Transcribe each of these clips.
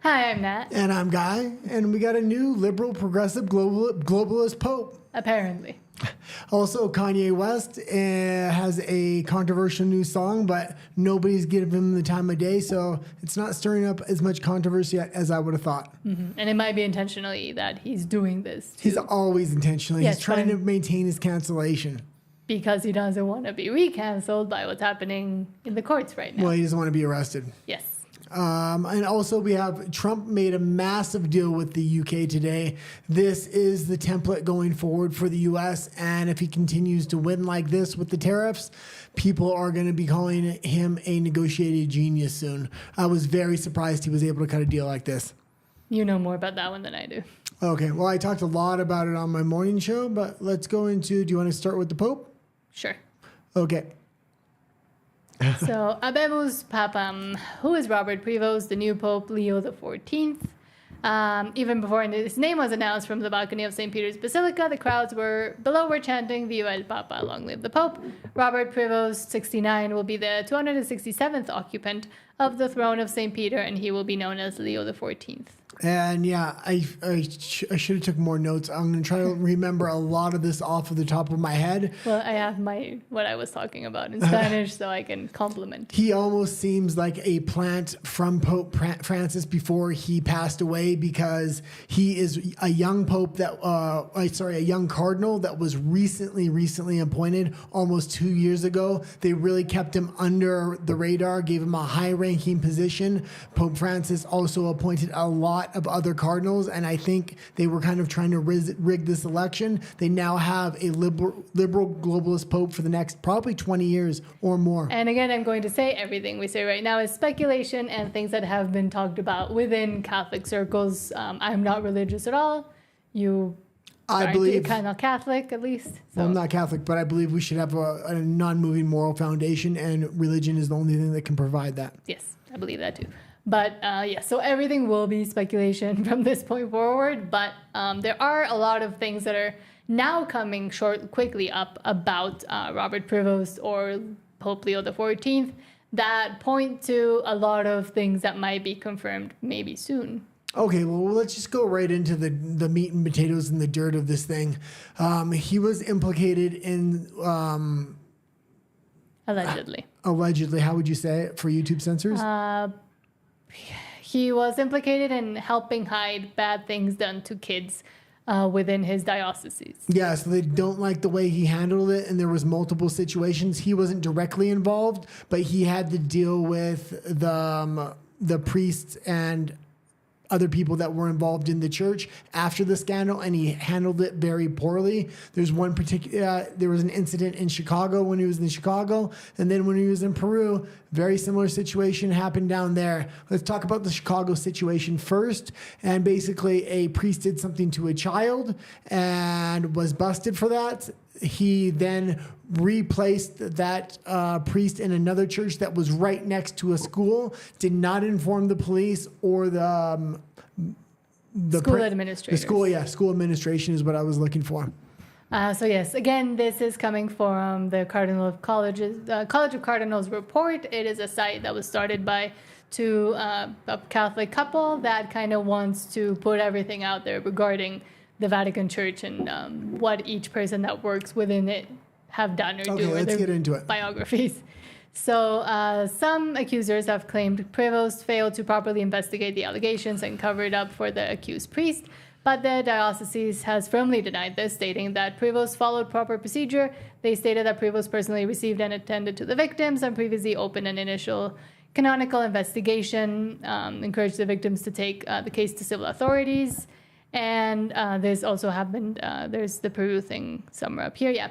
Hi, I'm Nat. And I'm Guy, and we got a new liberal, progressive, globalist pope. Apparently. Also, Kanye West has a controversial new song, but nobody's giving him the time of day, so it's not stirring up as much controversy as I would have thought. Mm-hmm. And it might be intentionally that he's doing this, too. He's always intentionally. Yes, he's trying to maintain his cancellation. Because he doesn't want to be re-canceled by what's happening in the courts right now. Well, he doesn't want to be arrested. Yes. And also we have Trump made a massive deal with the UK today. This is the template going forward for the US. And if he continues to win like this with the tariffs, people are going to be calling him a negotiated genius soon. I was very surprised he was able to cut a deal like this. You know more about that one than I do. Okay. Well, I talked a lot about it on my morning show, but let's go into, do you want to start with the Pope? Sure. Okay. So, Habemus Papam, who is Robert Prevost, the new Pope Leo XIV. Even before his name was announced from the balcony of St. Peter's Basilica, the crowds below were chanting, Viva el Papa, long live the Pope. Robert Prevost, 69, will be the 267th occupant of the throne of St. Peter, and he will be known as Leo XIV. And yeah, I should have took more notes. I'm going to try to remember a lot of this off of the top of my head. Well, I have what I was talking about in Spanish, so I can compliment. He almost seems like a plant from Pope Francis before he passed away, because he is a young pope a young cardinal that was recently appointed almost 2 years ago. They really kept him under the radar, gave him a high-ranking position. Pope Francis also appointed a lot of other cardinals, and I think they were kind of trying to rig this election. They now have a liberal globalist pope for the next probably 20 years or more. And again, I'm going to say everything we say right now is speculation and things that have been talked about within Catholic circles. I'm not religious at all. I believe you're kind of Catholic, at least. So. Well, I'm not Catholic, but I believe we should have a non-moving moral foundation, and religion is the only thing that can provide that. Yes, I believe that too. But so everything will be speculation from this point forward. But there are a lot of things that are now coming quickly up about Robert Prevost or Pope Leo XIV that point to a lot of things that might be confirmed maybe soon. Okay, well, let's just go right into the meat and potatoes and the dirt of this thing. He was implicated in... Allegedly. Allegedly. How would you say it for YouTube censors? He was implicated in helping hide bad things done to kids within his diocese. Yeah, so they don't like the way he handled it, and there was multiple situations. He wasn't directly involved, but he had to deal with the priests and other people that were involved in the church after the scandal, and he handled it very poorly. There's one particular, there was an incident in Chicago when he was in Chicago, and then when he was in Peru, very similar situation happened down there. Let's talk about the Chicago situation first. And basically, a priest did something to a child and was busted for that. He then replaced that priest in another church that was right next to a school, did not inform the police or the school administrators. School administration is what I was looking for. So yes, again, this is coming from the College of Cardinals report. It is a site that was started by a Catholic couple that kind of wants to put everything out there regarding the Vatican Church and what each person that works within it have done or do. Okay, let's get into it. Biographies. So some accusers have claimed Prevost failed to properly investigate the allegations and covered up for the accused priest, but the diocese has firmly denied this, stating that Prevost followed proper procedure. They stated that Prevost personally received and attended to the victims and previously opened an initial canonical investigation, encouraged the victims to take the case to civil authorities. And there's also happened, there's the Peru thing somewhere up here, yeah.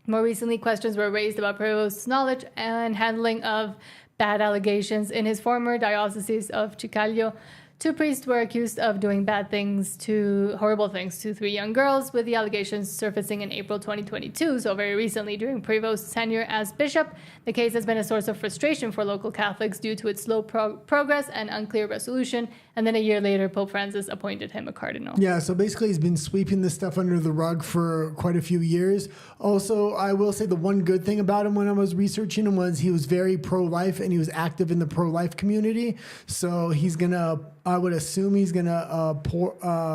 More recently, questions were raised about Prevost's knowledge and handling of bad allegations in his former diocese of Chiclayo. Two priests were accused of doing horrible things to three young girls, with the allegations surfacing in April 2022, so very recently during Prevost's tenure as bishop. The case has been a source of frustration for local Catholics due to its slow progress and unclear resolution, and then a year later, Pope Francis appointed him a cardinal. Yeah, so basically he's been sweeping this stuff under the rug for quite a few years. Also, I will say the one good thing about him when I was researching him was he was very pro-life and he was active in the pro-life community, so he's going to I would assume he's gonna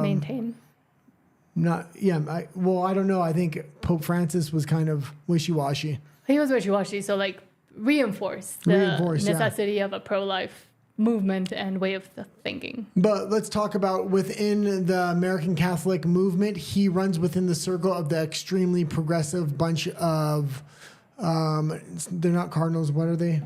Maintain. I don't know. I think Pope Francis was kind of wishy-washy. He was wishy-washy, so like reinforce the necessity of a pro-life movement and way of thinking. But let's talk about within the American Catholic movement. He runs within the circle of the extremely progressive bunch of, they're not cardinals. What are they?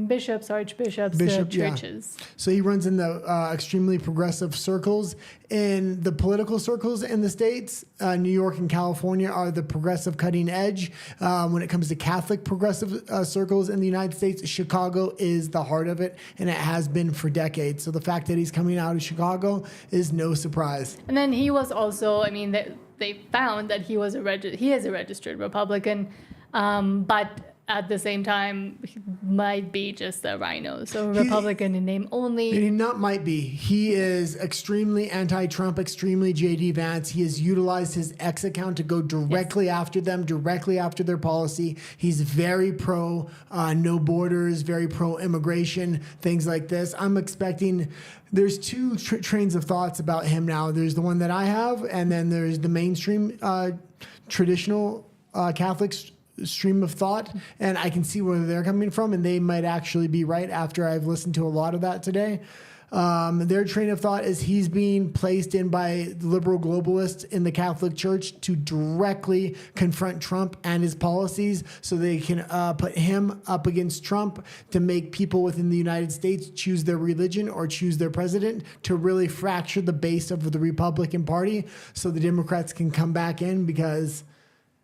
Bishops, archbishops, the churches. Yeah. So he runs in the extremely progressive circles. In the political circles in the States, New York and California are the progressive cutting edge. When it comes to Catholic progressive circles in the United States, Chicago is the heart of it, and it has been for decades. So the fact that he's coming out of Chicago is no surprise. And then he was also, I mean, they found that he is a registered Republican, but at the same time, he might be just a rhino. So Republican in name only. He might be. He is extremely anti-Trump, extremely J.D. Vance. He has utilized his X account to go directly after them, directly after their policy. He's very pro no borders, very pro immigration, things like this. I'm expecting... There's two trains of thoughts about him now. There's the one that I have, and then there's the mainstream traditional Catholics stream of thought, and I can see where they're coming from, and they might actually be right after I've listened to a lot of that today. Their train of thought is he's being placed in by liberal globalists in the Catholic Church to directly confront Trump and his policies so they can put him up against Trump to make people within the United States choose their religion or choose their president, to really fracture the base of the Republican Party so the Democrats can come back in, because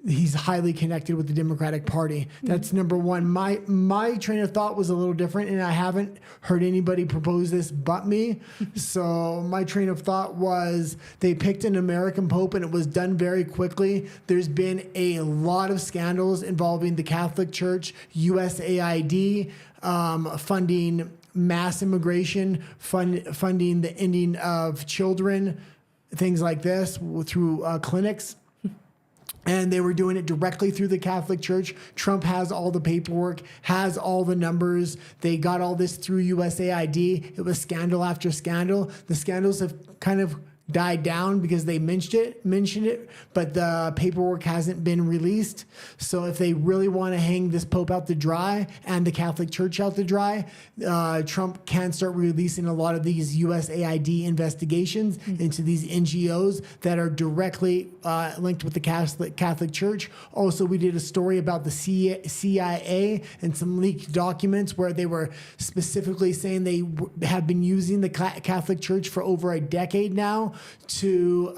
he's highly connected with the Democratic Party. That's number one. My train of thought was a little different, and I haven't heard anybody propose this but me. So my train of thought was they picked an American Pope, and it was done very quickly. There's been a lot of scandals involving the Catholic Church, USAID, funding mass immigration, funding the ending of children, things like this through clinics. And they were doing it directly through the Catholic Church. Trump has all the paperwork, has all the numbers. They got all this through USAID. It was scandal after scandal. The scandals have kind of died down because they mentioned it, but the paperwork hasn't been released. So if they really want to hang this Pope out to dry and the Catholic Church out to dry, Trump can start releasing a lot of these USAID investigations into these NGOs that are directly linked with the Catholic Church. Also, we did a story about the CIA and some leaked documents where they were specifically saying they have been using the Catholic Church for over a decade now to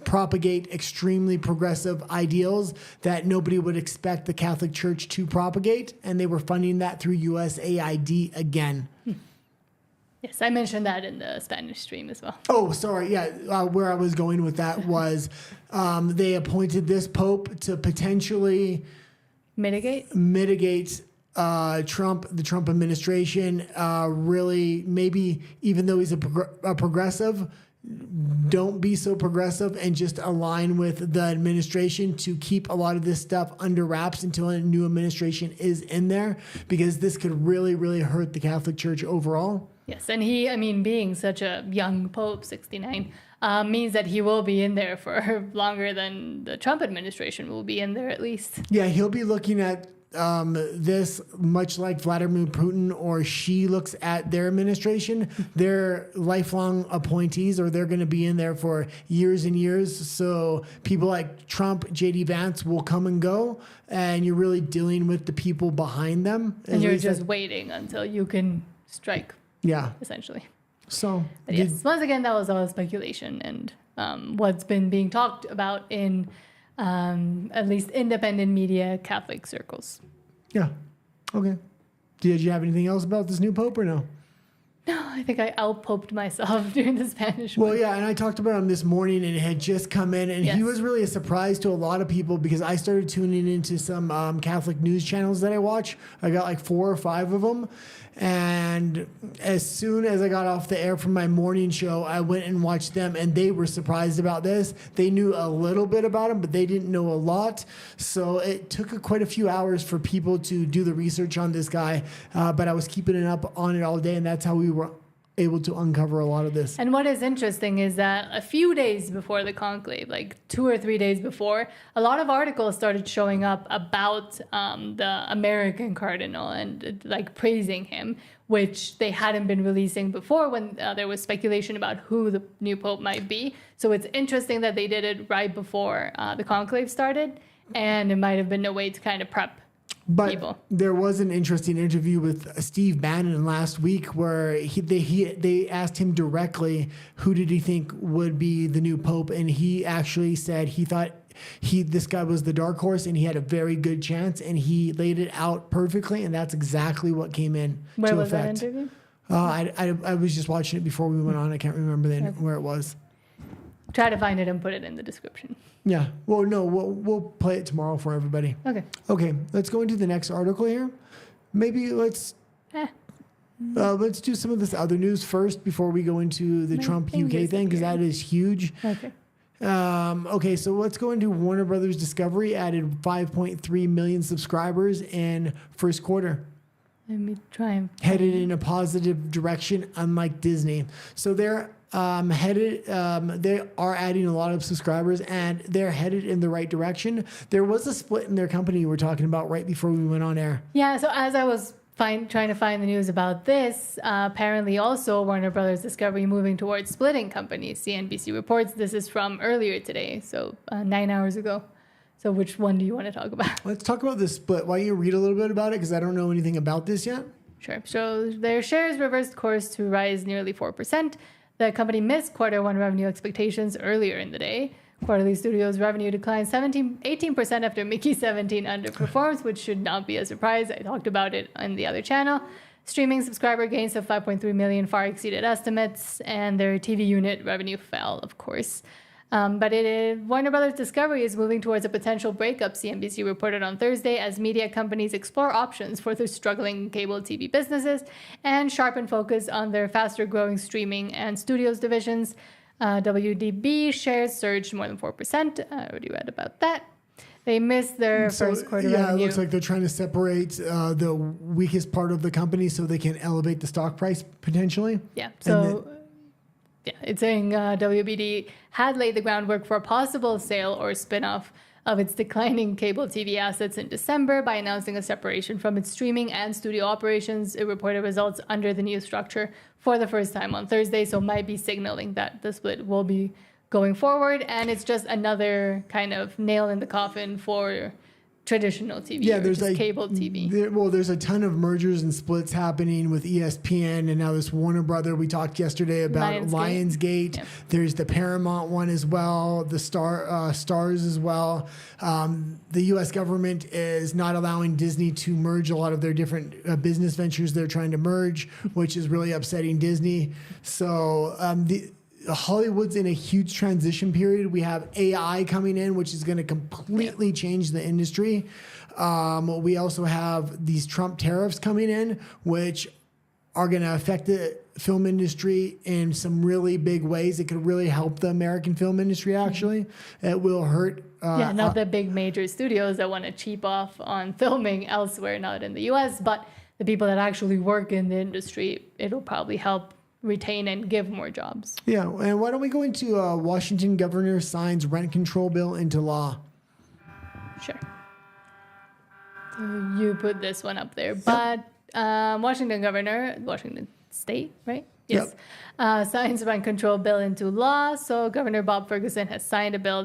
propagate extremely progressive ideals that nobody would expect the Catholic Church to propagate, and they were funding that through USAID again. Yes, I mentioned that in the Spanish stream as well. Oh, sorry. Yeah, where I was going with that was they appointed this Pope to potentially mitigate Trump, the Trump administration. Really, maybe even though he's a progressive, don't be so progressive and just align with the administration to keep a lot of this stuff under wraps until a new administration is in there, because this could really, really hurt the Catholic Church overall. Yes, and he, I mean, being such a young Pope, 69, means that he will be in there for longer than the Trump administration will be in there, at least. Yeah, he'll be looking at this much like Vladimir Putin or Xi looks at their administration. They're lifelong appointees, or they're going to be in there for years and years. So people like Trump, J.D. Vance will come and go, and you're really dealing with the people behind them. And you're just waiting until you can strike. Yeah. Essentially. So, yes, once again, that was all speculation and what's been being talked about in at least independent media Catholic circles. Yeah. Okay. Did you have anything else about this new Pope or no? No, I think I out-poped myself during the Spanish one. Well, yeah, and I talked about him this morning, and it had just come in, and he was really a surprise to a lot of people because I started tuning into some Catholic news channels that I watch. I got like 4 or 5 of them, and as soon as I got off the air from my morning show, I went and watched them, and they were surprised about this. They knew a little bit about him, but they didn't know a lot, so it took quite a few hours for people to do the research on this guy, but I was keeping it up on it all day, and that's how we were able to uncover a lot of this. And what is interesting is that a few days before the conclave, like 2 or 3 days before, a lot of articles started showing up about the American cardinal and like praising him, which they hadn't been releasing before when there was speculation about who the new pope might be. So it's interesting that they did it right before the conclave started, and it might have been a way to kind of prep people. There was an interesting interview with Steve Bannon last week where they asked him directly who did he think would be the new pope, and he actually said he thought this guy was the dark horse and he had a very good chance, and he laid it out perfectly, and that's exactly what came in Where to was effect. that interview? I was just watching it before we went on. I can't remember where it was. Try to find it and put it in the description. Yeah. Well, no, we'll play it tomorrow for everybody. Okay. Let's go into the next article here. Maybe let's do some of this other news first before we go into the Trump UK thing, because that is huge. Okay. So let's go into Warner Brothers Discovery added 5.3 million subscribers in first quarter. Let me try and headed in a positive direction, unlike Disney. So they're they are adding a lot of subscribers, and they're headed in the right direction. There was a split in their company we were talking about right before we went on air. Yeah, so as I was trying to find the news about this, apparently also Warner Brothers Discovery moving towards splitting companies. CNBC reports this is from earlier today, so 9 hours ago. So which one do you want to talk about? Let's talk about this split. Why don't you read a little bit about it, because I don't know anything about this yet. Sure. So their shares reversed course to rise nearly 4%. The company missed quarter one revenue expectations earlier in the day. Quarterly Studios revenue declined 18% after Mickey 17 underperforms, which should not be a surprise. I talked about it on the other channel. Streaming subscriber gains of 5.3 million far exceeded estimates, and their TV unit revenue fell, of course. But Warner Brothers Discovery is moving towards a potential breakup, CNBC reported on Thursday, as media companies explore options for their struggling cable TV businesses and sharpen focus on their faster-growing streaming and studios divisions. WDB shares surged more than 4%. I already read about that. They missed their first quarter revenue. It looks like they're trying to separate the weakest part of the company so they can elevate the stock price potentially. Yeah, it's saying WBD had laid the groundwork for a possible sale or spin-off of its declining cable TV assets in December by announcing a separation from its streaming and studio operations. It reported results under the new structure for the first time on Thursday, so might be signaling that the split will be going forward, and it's just another kind of nail in the coffin for traditional TV, there's cable TV. There's a ton of mergers and splits happening with ESPN, and now this Warner Brother. We talked yesterday about Lionsgate. Yep. There's the Paramount one as well, the Stars as well. The U.S. government is not allowing Disney to merge a lot of their different business ventures they're trying to merge, which is really upsetting Disney. So Hollywood's in a huge transition period. We have AI coming in, which is going to completely change the industry. We also have these Trump tariffs coming in, which are going to affect the film industry in some really big ways. It could really help the American film industry, actually. It will hurt. Not the big major studios that want to cheap off on filming elsewhere, not in the U.S., but the people that actually work in the industry, it'll probably help retain and give more jobs. Yeah, and why don't we go into Washington governor signs rent control bill into law? Sure. So you put this one up there, but Washington State, right? Yes. Yep. Signs rent control bill into law. So Governor Bob Ferguson has signed a bill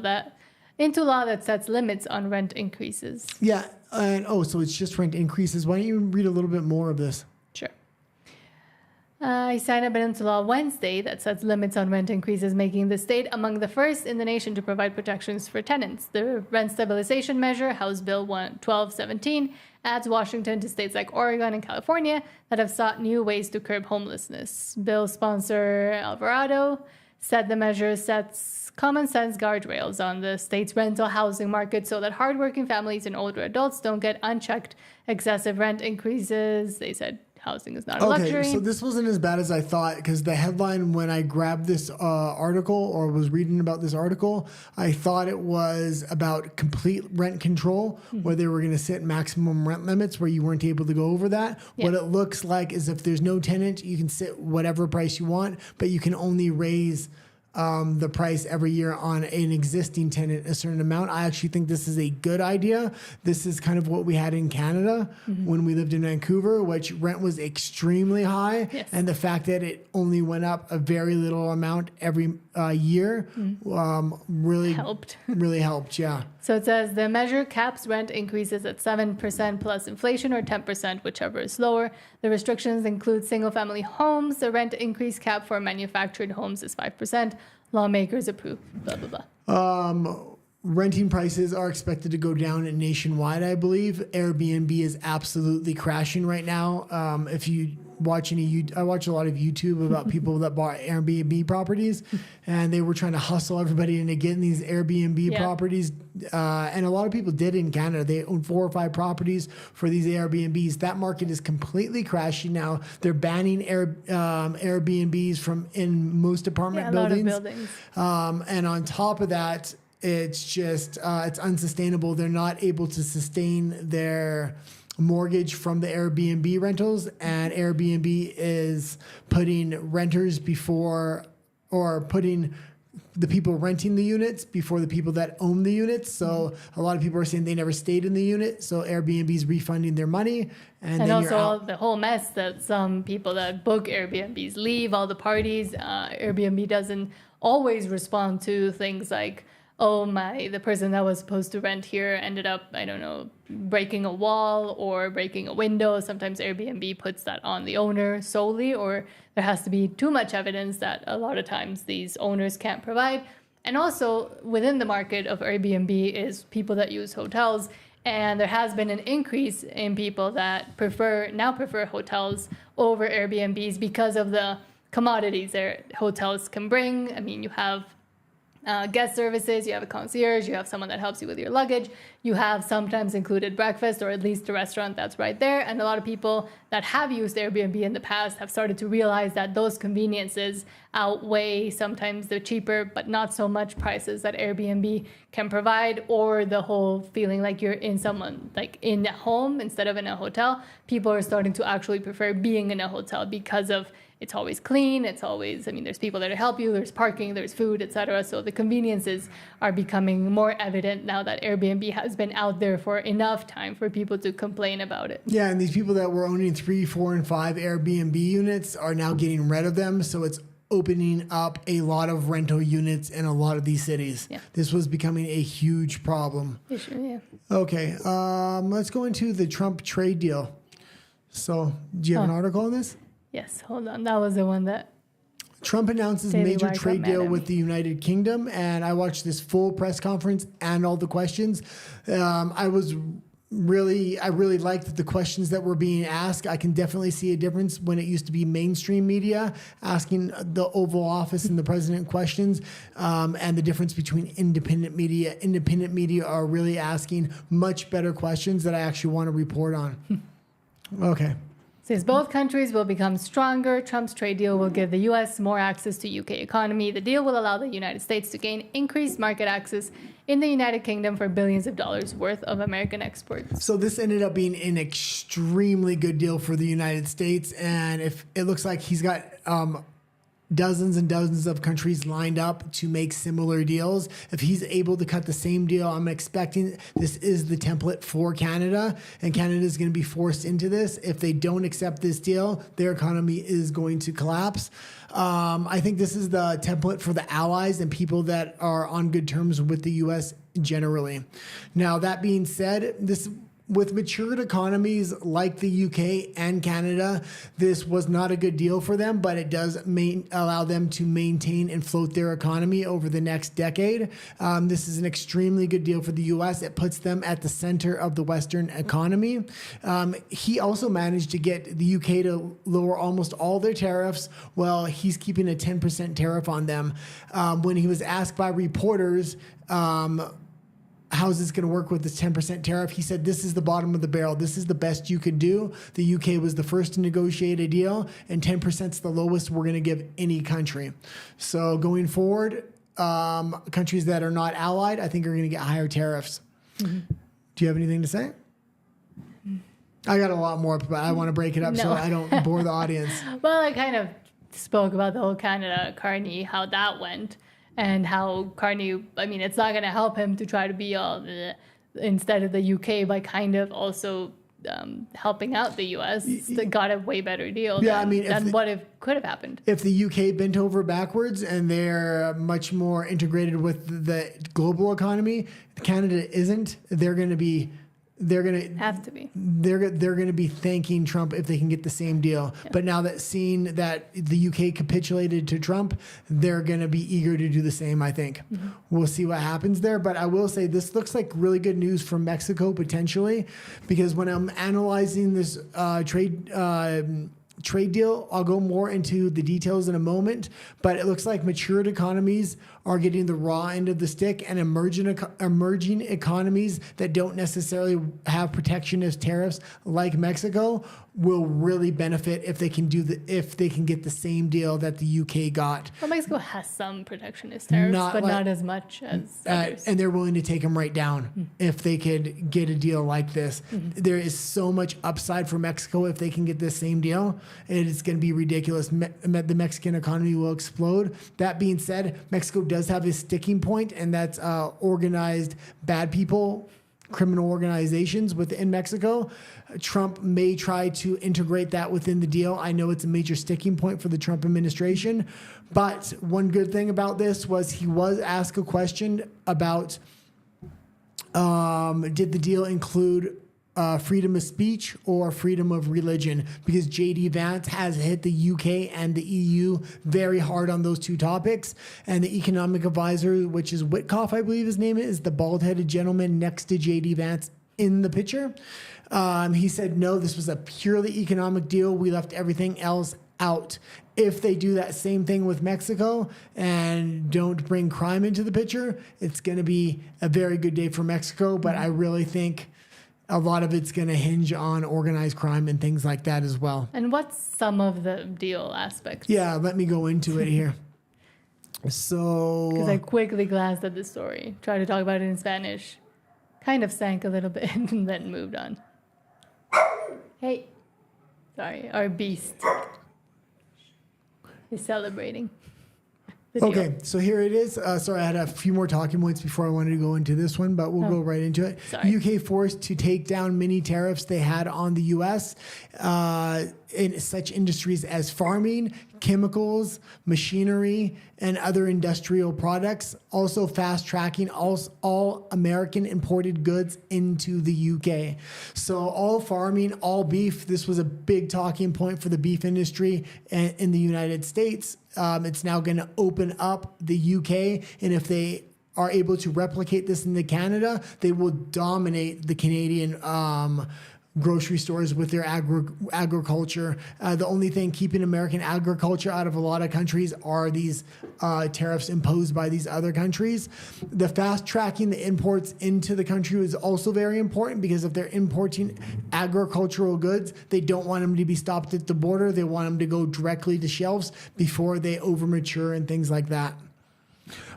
into law that sets limits on rent increases. Yeah, and so it's just rent increases. Why don't you read a little bit more of this? Sure. He signed a bill into law Wednesday that sets limits on rent increases, making the state among the first in the nation to provide protections for tenants. The rent stabilization measure, House Bill 1217, adds Washington to states like Oregon and California that have sought new ways to curb homelessness. Bill sponsor Alvarado said the measure sets common sense guardrails on the state's rental housing market so that hardworking families and older adults don't get unchecked excessive rent increases. They said housing is not a luxury. So this wasn't as bad as I thought, because the headline when I grabbed this article or was reading about this article, I thought it was about complete rent control, where they were going to set maximum rent limits where you weren't able to go over that. Yeah. What it looks like is if there's no tenant, you can set whatever price you want, but you can only raise the price every year on an existing tenant a certain amount. I actually think this is a good idea. This is kind of what we had in Canada when we lived in Vancouver, which rent was extremely high. Yes. And the fact that it only went up a very little amount every year really helped. Really helped, yeah. So it says the measure caps rent increases at 7% plus inflation or 10%, whichever is lower. The restrictions include single-family homes. The rent increase cap for manufactured homes is 5%. Lawmakers approve, blah, blah, blah. Renting prices are expected to go down nationwide, I believe. Airbnb is absolutely crashing right now. If you watch I watch a lot of YouTube about people that bought Airbnb properties, and they were trying to hustle everybody into getting these Airbnb properties. And a lot of people did in Canada. They own 4 or 5 properties for these Airbnbs. That market is completely crashing now. They're banning Airbnbs from in most apartment buildings. A lot of buildings. And on top of that, it's just it's unsustainable. They're not able to sustain their mortgage from the Airbnb rentals, and Airbnb is putting renters before, or putting the people renting the units before the people that own the units. So a lot of people are saying they never stayed in the unit, so Airbnb is refunding their money, and then also you're out. the whole mess that some people that book Airbnbs leave, all the parties. Airbnb doesn't always respond to things like, oh, the person that was supposed to rent here ended up, I don't know, breaking a wall or breaking a window. Sometimes Airbnb puts that on the owner solely, or there has to be too much evidence that a lot of times these owners can't provide. And also within the market of Airbnb is people that use hotels. And there has been an increase in people that prefer hotels over Airbnbs because of the commodities their hotels can bring. I mean, you have guest services, you have a concierge, you have someone that helps you with your luggage, you have sometimes included breakfast, or at least a restaurant that's right there. And a lot of people that have used Airbnb in the past have started to realize that those conveniences outweigh sometimes the cheaper but not so much prices that Airbnb can provide, or the whole feeling like you're in a home instead of in a hotel. People are starting to actually prefer being in a hotel because of it's always clean. It's always, there's people there to help you. There's parking, there's food, etc. So the conveniences are becoming more evident now that Airbnb has been out there for enough time for people to complain about it. Yeah, and these people that were owning 3, 4, and 5 Airbnb units are now getting rid of them. So it's opening up a lot of rental units in a lot of these cities. Yeah. This was becoming a huge problem. Yeah. Okay, let's go into the Trump trade deal. So, do you have an article on this? Yes, hold on. That was the one that Trump announces Daily major Wire trade got mad deal at with me. the United Kingdom, and I watched this full press conference and all the questions. I really liked the questions that were being asked. I can definitely see a difference when it used to be mainstream media asking the Oval Office and the president questions, and the difference between independent media. Independent media are really asking much better questions that I actually want to report on. Okay. says both countries will become stronger. Trump's trade deal will give the U.S. more access to UK economy. The deal will allow the United States to gain increased market access in the United Kingdom for billions of dollars worth of American exports. So this ended up being an extremely good deal for the United States, and if it looks like he's got dozens and dozens of countries lined up to make similar deals. If he's able to cut the same deal, I'm expecting this is the template for Canada, and Canada is going to be forced into this. If they don't accept this deal, their economy is going to collapse. I think this is the template for the allies and people that are on good terms with the U.S. generally. Now, that being said, with matured economies like the UK and Canada, this was not a good deal for them, but it does allow them to maintain and float their economy over the next decade. This is an extremely good deal for the US. It puts them at the center of the Western economy. He also managed to get the UK to lower almost all their tariffs, while he's keeping a 10% tariff on them. When he was asked by reporters, how's this going to work with this 10% tariff? He said, this is the bottom of the barrel. This is the best you could do. The UK was the first to negotiate a deal, and 10% is the lowest we're going to give any country. So going forward, countries that are not allied, I think are going to get higher tariffs. Mm-hmm. Do you have anything to say? I got a lot more, but I want to break it up so I don't bore the audience. Well, I kind of spoke about the whole Canada-Carney, how that went, and how Carney, I mean, it's not going to help him to try to be all the, instead of the UK by kind of also helping out the US. They got a way better deal than what could have happened. If the UK bent over backwards and they're much more integrated with the global economy, Canada isn't, they're going to be They're going to be thanking Trump if they can get the same deal. Yeah. But now that seeing that the UK capitulated to Trump, they're going to be eager to do the same, I think. Mm-hmm. We'll see what happens there. But I will say this looks like really good news for Mexico potentially, because when I'm analyzing this trade deal, I'll go more into the details in a moment, but it looks like matured economies are getting the raw end of the stick, and emerging economies that don't necessarily have protectionist tariffs like Mexico will really benefit if they can get the same deal that the UK got. Well, Mexico has some protectionist tariffs, not as much as others. And they're willing to take them right down if they could get a deal like this. Mm-hmm. There is so much upside for Mexico if they can get this same deal. It's going to be ridiculous. The Mexican economy will explode. That being said, Mexico does have a sticking point, and that's organized bad people, criminal organizations within Mexico. Trump may try to integrate that within the deal. I know it's a major sticking point for the Trump administration, but one good thing about this was he was asked a question about did the deal include freedom of speech or freedom of religion, because J.D. Vance has hit the UK and the EU very hard on those two topics. And the economic advisor, which is Witkoff, I believe his name is, the bald-headed gentleman next to J.D. Vance in the picture, he said, no, this was a purely economic deal. We left everything else out. If they do that same thing with Mexico and don't bring crime into the picture, it's going to be a very good day for Mexico. But I really think a lot of it's going to hinge on organized crime and things like that as well. And what's some of the deal aspects? Yeah, let me go into it here. So, because I quickly glanced at the story, tried to talk about it in Spanish, kind of sank a little bit and then moved on. Hey, sorry, our beast is celebrating. Okay, so here it is. Sorry, I had a few more talking points before I wanted to go into this one, but we'll go right into it. Sorry. UK forced to take down many tariffs they had on the U.S. In such industries as farming, chemicals, machinery, and other industrial products. Also fast-tracking all American imported goods into the UK. So all farming, all beef, this was a big talking point for the beef industry in the United States. It's now going to open up the UK, and if they are able to replicate this into Canada, they will dominate the Canadian grocery stores with their agriculture. The only thing keeping American agriculture out of a lot of countries are these tariffs imposed by these other countries. The fast tracking the imports into the country is also very important, because if they're importing agricultural goods, they don't want them to be stopped at the border. They want them to go directly to shelves before they overmature and things like that.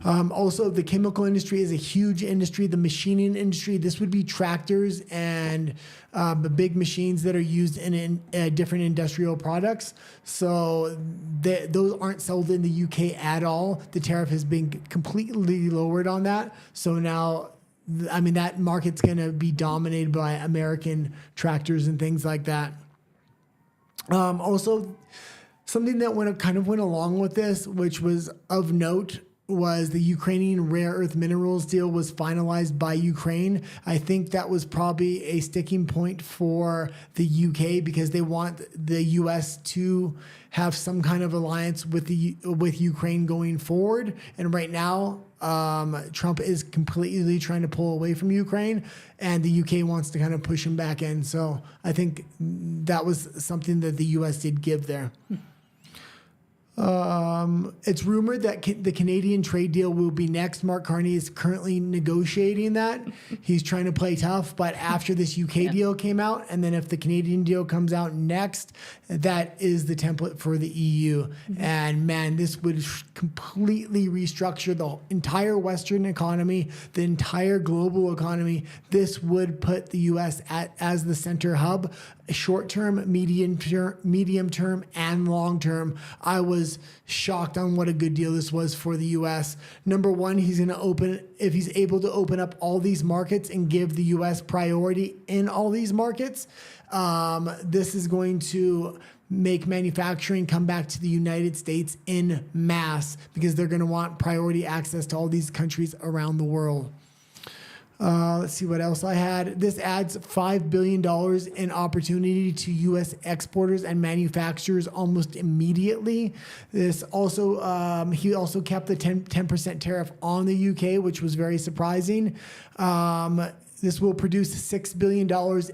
Also, the chemical industry is a huge industry. The machining industry, this would be tractors and the big machines that are used in different industrial products. So those aren't sold in the UK at all. The tariff has been completely lowered on that. So now, I mean, that market's going to be dominated by American tractors and things like that. Also, something that went along with this, which was of note, was the Ukrainian rare earth minerals deal was finalized by Ukraine. I think that was probably a sticking point for the UK, because they want the US to have some kind of alliance with Ukraine going forward. And right now, Trump is completely trying to pull away from Ukraine, and the UK wants to kind of push him back in. So I think that was something that the US did give there. It's rumored that the Canadian trade deal will be next. Mark Carney is currently negotiating that. He's trying to play tough, but after this UK deal came out, and then if the Canadian deal comes out next, that is the template for the EU. And man, this would completely restructure the entire Western economy, the entire global economy. This would put the US as the center hub, short term, medium term, and long term. I was shocked on what a good deal this was for the US. Number one, if he's able to open up all these markets and give the US priority in all these markets, this is going to make manufacturing come back to the United States in mass, because they're going to want priority access to all these countries around the world. Let's see what else I had. This adds $5 billion in opportunity to U.S. exporters and manufacturers almost immediately. This also, he also kept the 10% tariff on the U.K., which was very surprising. This will produce $6 billion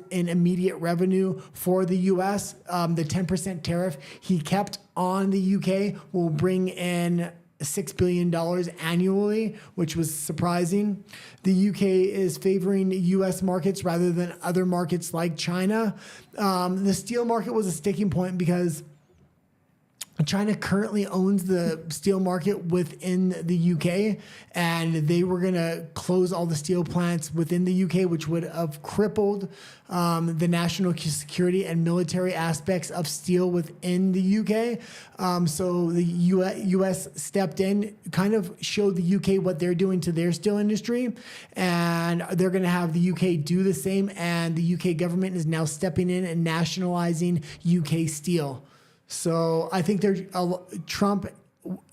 in immediate revenue for the U.S. The 10% tariff he kept on the U.K. will bring in $6 billion annually, which was surprising. The UK is favoring US markets rather than other markets like China. The steel market was a sticking point because China currently owns the steel market within the UK, and they were going to close all the steel plants within the UK, which would have crippled the national security and military aspects of steel within the UK. So the US stepped in, kind of showed the UK what they're doing to their steel industry, and they're going to have the UK do the same, and the UK government is now stepping in and nationalizing UK steel. So I think Trump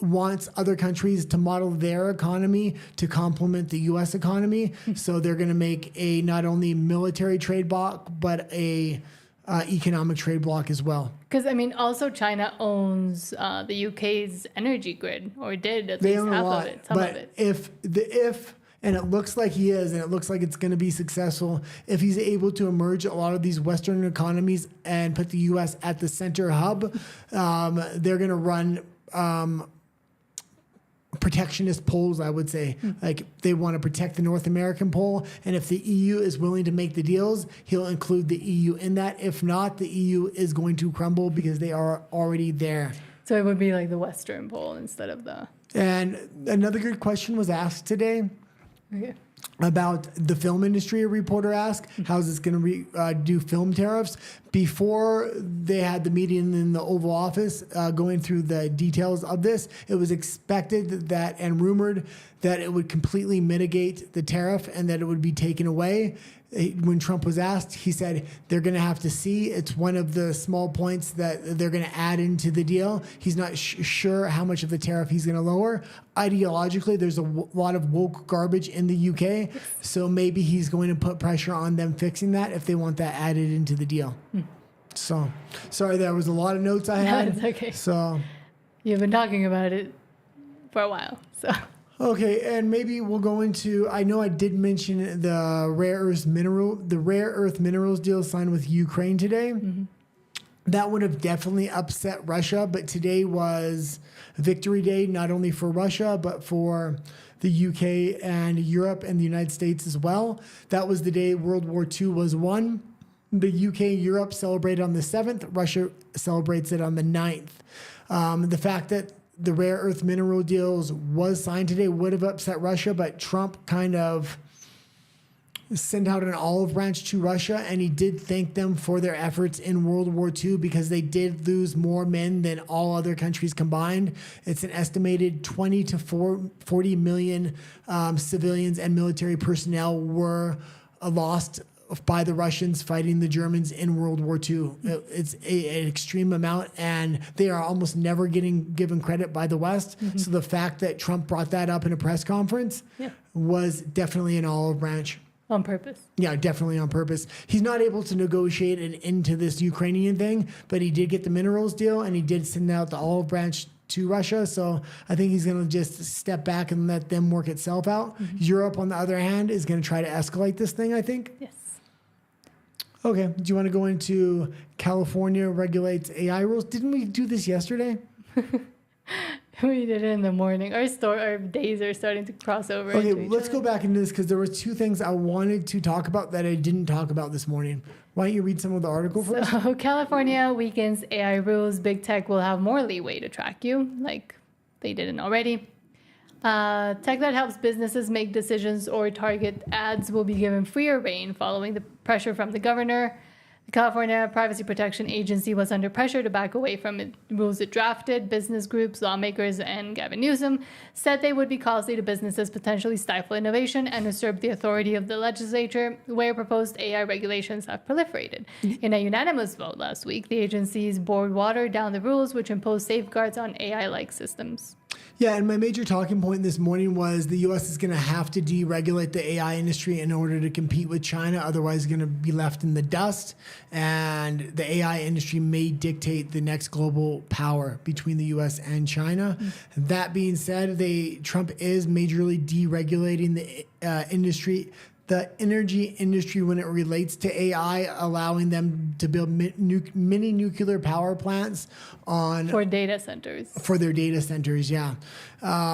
wants other countries to model their economy to complement the U.S. economy. So they're going to make a not only military trade bloc, but a economic trade bloc as well. Because, I mean, also China owns the UK's energy grid, or did at least half of it, some of it. If and it looks like he is, and it looks like it's going to be successful, if he's able to emerge a lot of these Western economies and put the U.S. at the center hub, they're going to run protectionist poles, I would say. Like, they want to protect the North American pole, and if the EU is willing to make the deals, he'll include the EU in that. If not, the EU is going to crumble because they are already there. So it would be like the Western pole instead of the... And another good question was asked today. Okay. About the film industry. A reporter asked, how's this going to do film tariffs? Before they had the meeting in the Oval Office going through the details of this, it was expected that and rumored that it would completely mitigate the tariff and that it would be taken away. When Trump was asked, he said they're going to have to see. It's one of the small points that they're going to add into the deal. He's not sure how much of the tariff he's going to lower. Ideologically, there's a lot of woke garbage in the UK, so maybe he's going to put pressure on them fixing that if they want that added into the deal. So, sorry, there was a lot of notes I had. It's okay. So, you've been talking about it for a while, so... Okay, and maybe we'll go into, I know I did mention the rare earth minerals deal signed with Ukraine today. Mm-hmm. That would have definitely upset Russia, but today was Victory Day, not only for Russia, but for the UK and Europe and the United States as well. That was the day World War II was won. The UK and Europe celebrate on the 7th. Russia celebrates it on the 9th. The fact that the rare earth mineral deals was signed today would have upset Russia, but Trump kind of sent out an olive branch to Russia, and he did thank them for their efforts in World War II because they did lose more men than all other countries combined. It's an estimated 20 to 40 million civilians and military personnel were lost by the Russians fighting the Germans in World War II. It's an extreme amount, and they are almost never getting given credit by the West. Mm-hmm. So the fact that Trump brought that up in a press conference was definitely an olive branch. On purpose. Yeah, definitely on purpose. He's not able to negotiate an end to this Ukrainian thing, but he did get the minerals deal, and he did send out the olive branch to Russia. So I think he's going to just step back and let them work itself out. Mm-hmm. Europe, on the other hand, is going to try to escalate this thing, I think. Yes. Okay. Do you want to go into California regulates AI rules? Didn't we do this yesterday? We did it in the morning. Our days are starting to cross over. Okay, into each let's other. go back into this because there were two things I wanted to talk about that I didn't talk about this morning. Why don't you read some of the article first? So California weakens AI rules. Big tech will have more leeway to track you, like they didn't already. Tech that helps businesses make decisions or target ads will be given freer rein following the pressure from the governor. The California Privacy Protection Agency was under pressure to back away from the rules it drafted. Business groups, lawmakers, and Gavin Newsom said they would be costly to businesses, potentially stifle innovation, and usurp the authority of the legislature, where proposed AI regulations have proliferated. In a unanimous vote last week, the agency's board watered down the rules, which impose safeguards on AI-like systems. Yeah, and my major talking point this morning was the U.S. is going to have to deregulate the AI industry in order to compete with China. Otherwise, it's going to be left in the dust. And the AI industry may dictate the next global power between the U.S. and China. That being said, Trump is majorly deregulating the industry. The energy industry, when it relates to AI, allowing them to build mini nuclear power plants for data centers. For their data centers, yeah.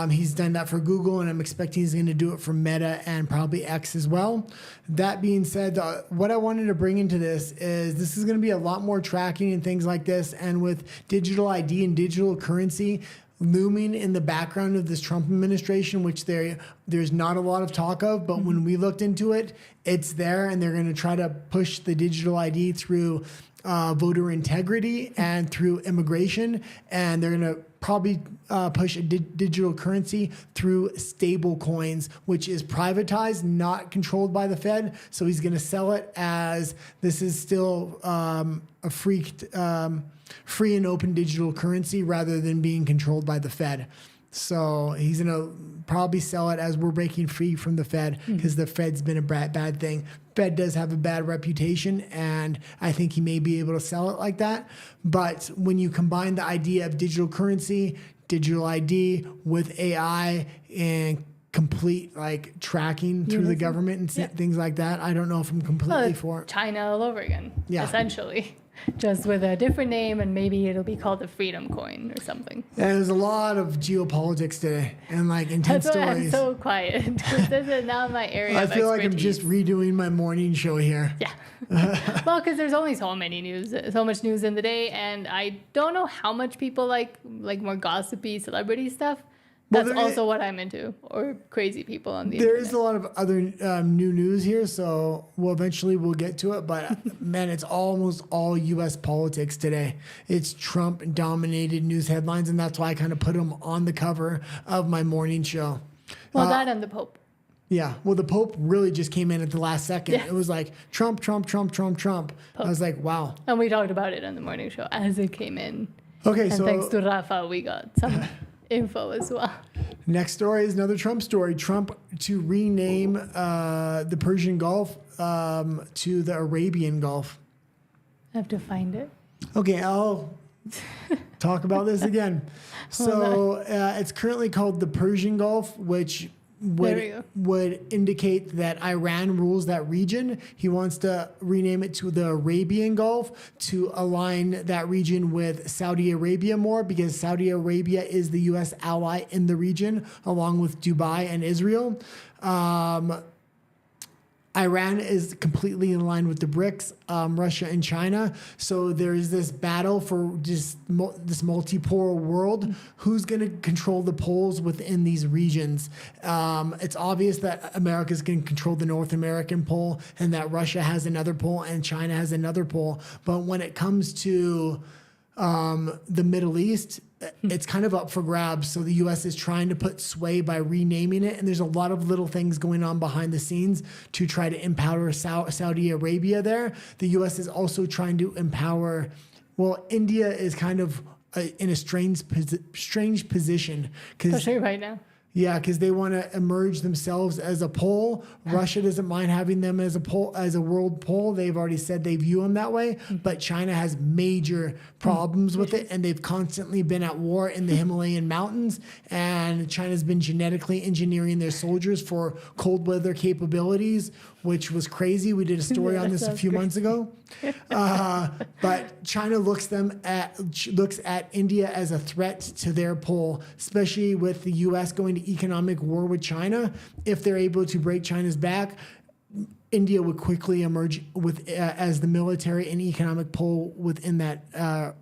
He's done that for Google, and I'm expecting he's going to do it for Meta and probably X as well. That being said, what I wanted to bring into this is going to be a lot more tracking and things like this. And with digital ID and digital currency looming in the background of this Trump administration, which there's not a lot of talk of, but when we looked into it, it's there, and they're going to try to push the digital ID through voter integrity and through immigration, and they're going to probably push a digital currency through stable coins, which is privatized, not controlled by the Fed. So he's going to sell it as this is still a free and open digital currency rather than being controlled by the Fed. So he's going to probably sell it as we're breaking free from the Fed, because the Fed's been a bad thing. Fed does have a bad reputation, and I think he may be able to sell it like that. But when you combine the idea of digital currency, digital ID with AI and complete like tracking through the government and things like that, I don't know if I'm completely for it. China all over again, essentially. Just with a different name, and maybe it'll be called the Freedom Coin or something. Yeah, there's a lot of geopolitics today and like intense That's why stories. I'm so quiet, because this is not my area of feel expertise. like I'm just redoing my morning show here. Yeah. Well, because there's only so much news in the day, and I don't know how much people like more gossipy celebrity stuff. That's also what I'm into, or crazy people on the internet. There is a lot of other new news here, so eventually we'll get to it. But man, it's almost all U.S. politics today. It's Trump-dominated news headlines, and that's why I kind of put them on the cover of my morning show. Well, that and the Pope. Yeah, well, the Pope really just came in at the last second. Yeah. It was like Trump, Trump, Trump, Trump, Trump. Pope. I was like, wow. And we talked about it on the morning show as it came in. Okay, and so thanks to Rafa, we got some info as well. Next story is another Trump story. Trump to rename the Persian Gulf to the Arabian Gulf. I have to find it. Okay, I'll talk about this again. So it's currently called the Persian Gulf, which would indicate that Iran rules that region. He wants to rename it to the Arabian Gulf to align that region with Saudi Arabia more, because Saudi Arabia is the U.S. ally in the region, along with Dubai and Israel. Iran is completely in line with the BRICS, Russia and China. So there's this battle for just this multipolar world. Who's going to control the poles within these regions? It's obvious that America is going to control the North American pole, and that Russia has another pole and China has another pole. But when it comes to the Middle East, it's kind of up for grabs. So the U.S. is trying to put sway by renaming it. And there's a lot of little things going on behind the scenes to try to empower Saudi Arabia there. The U.S. is also trying to empower, India is kind of in a strange position. Especially right now. Yeah, because they want to emerge themselves as a pole. Russia doesn't mind having them as a world pole. They've already said they view them that way. But China has major problems with it, and they've constantly been at war in the Himalayan mountains. And China's been genetically engineering their soldiers for cold weather capabilities, which was crazy. We did a story on this a few months ago. But China looks at India as a threat to their pole, especially with the U.S. going to economic war with China. If they're able to break China's back, India would quickly emerge with as the military and economic pole within that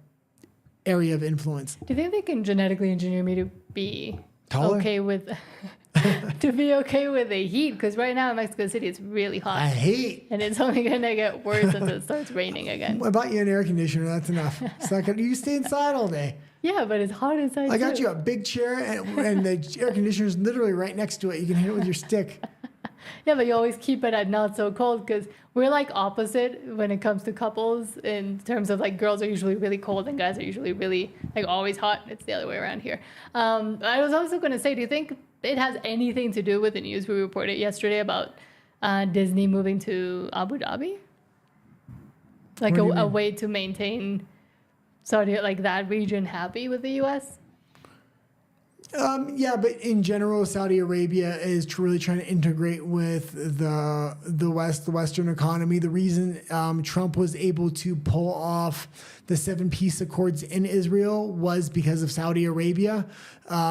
area of influence. Do you think they can genetically engineer me to be Taller? okay with to be okay with the heat? Because right now in Mexico City it's really hot. I hate. And it's only gonna get worse until it starts raining again. I bought you an air conditioner. That's enough. So you stay inside all day. Yeah, but it's hot inside. I got too. you a big chair, and the air conditioner is literally right next to it. You can hit it with your stick. Yeah, but you always keep it at not so cold because we're like opposite when it comes to couples in terms of like girls are usually really cold and guys are usually really like always hot. It's the other way around here. I was also going to say, do you think it has anything to do with the news we reported yesterday about Disney moving to Abu Dhabi? Like a way to maintain Saudi, like that region happy with the U.S.? Yeah, but in general, Saudi Arabia is really trying to integrate with the West, the Western economy. The reason Trump was able to pull off the 7 peace accords in Israel was because of Saudi Arabia.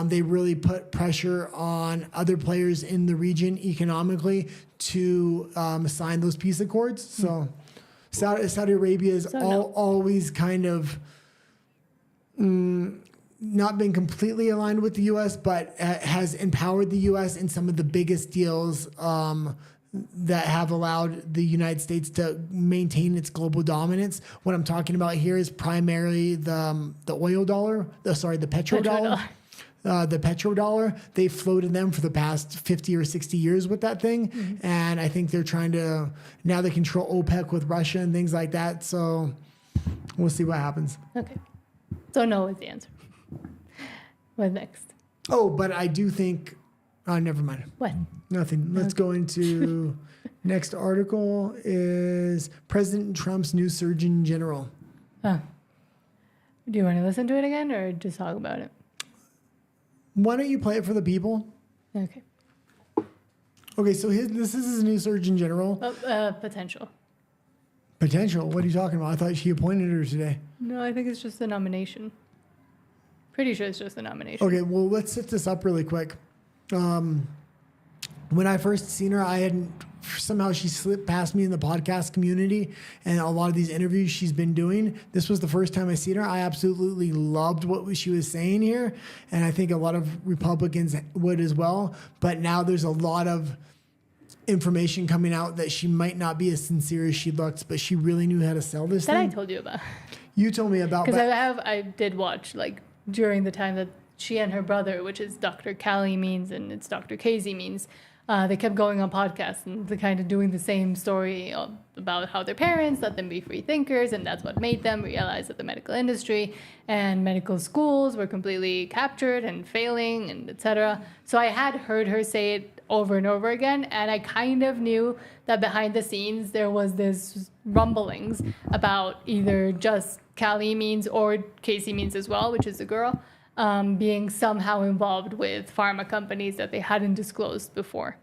They really put pressure on other players in the region economically to sign those peace accords. So Saudi Arabia is always kind of not been completely aligned with the U.S., but has empowered the U.S. in some of the biggest deals that have allowed the United States to maintain its global dominance. What I'm talking about here is primarily the oil dollar, the petrodollar. The petrodollar, they floated them for the past 50 or 60 years with that thing. Mm-hmm. And I think they're trying to, now they control OPEC with Russia and things like that. So we'll see what happens. Okay. So no is the answer. What next? Oh, but I do think, never mind. What? Nothing. Let's go into next article is President Trump's new Surgeon General. Oh. Do you want to listen to it again or just talk about it? Why don't you play it for the people? Okay. Okay, so this is his new Surgeon General. Potential. Potential? What are you talking about? I thought she appointed her today. No, I think it's just a nomination. Pretty sure it's just a nomination. Okay, well, let's set this up really quick. When I first seen her, I hadn't, somehow she slipped past me in the podcast community and a lot of these interviews she's been doing. This was the first time I seen her. I absolutely loved what she was saying here, and I think a lot of Republicans would as well. But now there's a lot of information coming out that she might not be as sincere as she looks, but she really knew how to sell this thing. That I told you about. You told me about. Because I did watch, like, during the time that she and her brother, which is Dr. Callie Means and it's Dr. Casey Means, they kept going on podcasts and they're kind of doing the same story about how their parents let them be free thinkers, and that's what made them realize that the medical industry and medical schools were completely captured and failing, and etc. So I had heard her say it over and over again, and I kind of knew that behind the scenes there was this rumblings about either just Callie Means or Casey Means as well, which is a girl, being somehow involved with pharma companies that they hadn't disclosed before.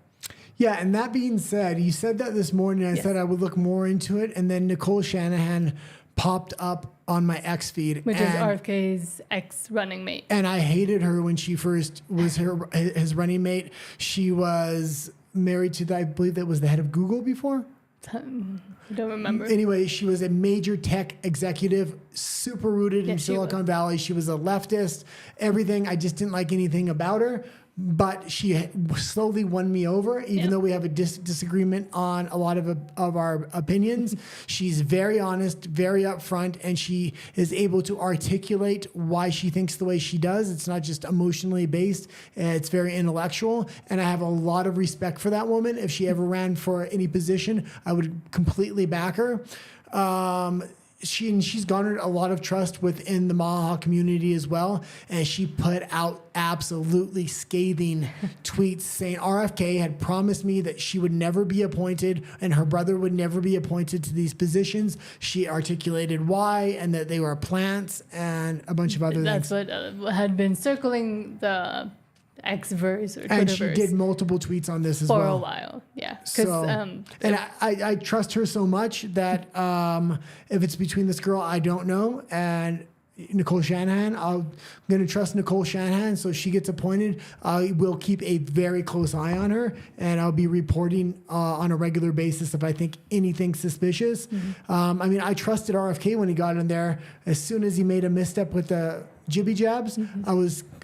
Yeah, and that being said, you said that this morning. I said I would look more into it, and then Nicole Shanahan popped up on my X feed, which is RFK's ex-running mate. And I hated her when she first was his running mate. She was married to, I believe that was the head of Google before. I don't remember. Anyway, she was a major tech executive, super rooted in Silicon Valley. She was a leftist, everything. I just didn't like anything about her. But she slowly won me over, even though we have a disagreement on a lot of our opinions. She's very honest, very upfront, and she is able to articulate why she thinks the way she does. It's not just emotionally based. It's very intellectual, and I have a lot of respect for that woman. If she ever ran for any position, I would completely back her. she's garnered a lot of trust within the Maha community as well. And she put out absolutely scathing tweets saying RFK had promised me that she would never be appointed and her brother would never be appointed to these positions. She articulated why, and that they were plants and a bunch of other things. That's what had been circling the X-verse or Twitterverse. And she did multiple tweets on this as for well. a while. Yeah. So, and I trust her so much that if it's between this girl, I don't know, and Nicole Shanahan, I'm going to trust Nicole Shanahan. So she gets appointed. I will keep a very close eye on her, and I'll be reporting on a regular basis if I think anything suspicious. I mean, I trusted RFK when he got in there. As soon as he made a misstep with the jibby jabs,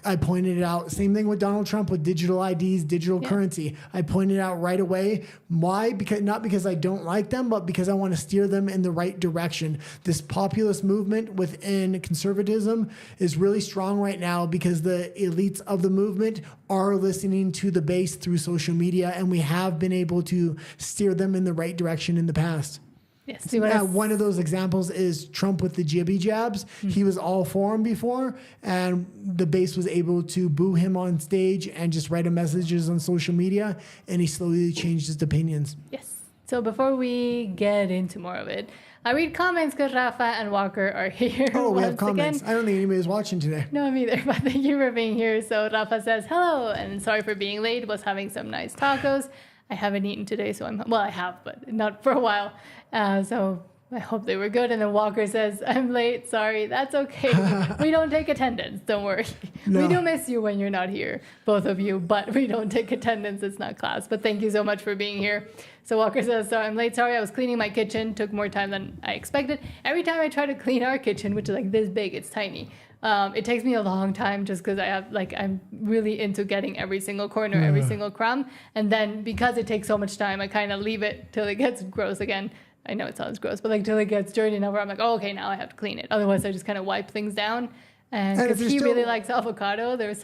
I pointed it out. Same thing with Donald Trump with digital IDs, digital currency. I pointed out right away. Why? Because not because I don't like them, but because I want to steer them in the right direction. This populist movement within conservatism is really strong right now because the elites of the movement are listening to the base through social media, and we have been able to steer them in the right direction in the past. Yes. One of those examples is Trump with the jibby jabs. He was all for him before, and the base was able to boo him on stage and just write him messages on social media, and he slowly changed his opinions. Yes. So before we get into more of it, I read comments because Rafa and Walker are here. Oh, we have comments. Again. I don't think anybody's watching today. No, me either, but thank you for being here. So Rafa says, hello, and sorry for being late. Was having some nice tacos. I haven't eaten today, so I have, but not for a while. So I hope they were good. And then Walker says, I'm late. Sorry. That's okay. We don't take attendance. Don't worry. No. We do miss you when you're not here, both of you, but we don't take attendance. It's not class. But thank you so much for being here. So Walker says, so I'm late. Sorry. I was cleaning my kitchen. Took more time than I expected. Every time I try to clean our kitchen, which is like this big, it's tiny. It takes me a long time just because I'm really into getting every single corner, every single crumb. And then because it takes so much time, I kind of leave it till it gets gross again. I know it sounds gross, but till it gets dirty enough where I'm like, oh, okay, now I have to clean it. Otherwise, I just kind of wipe things down. And because he really likes avocado, there's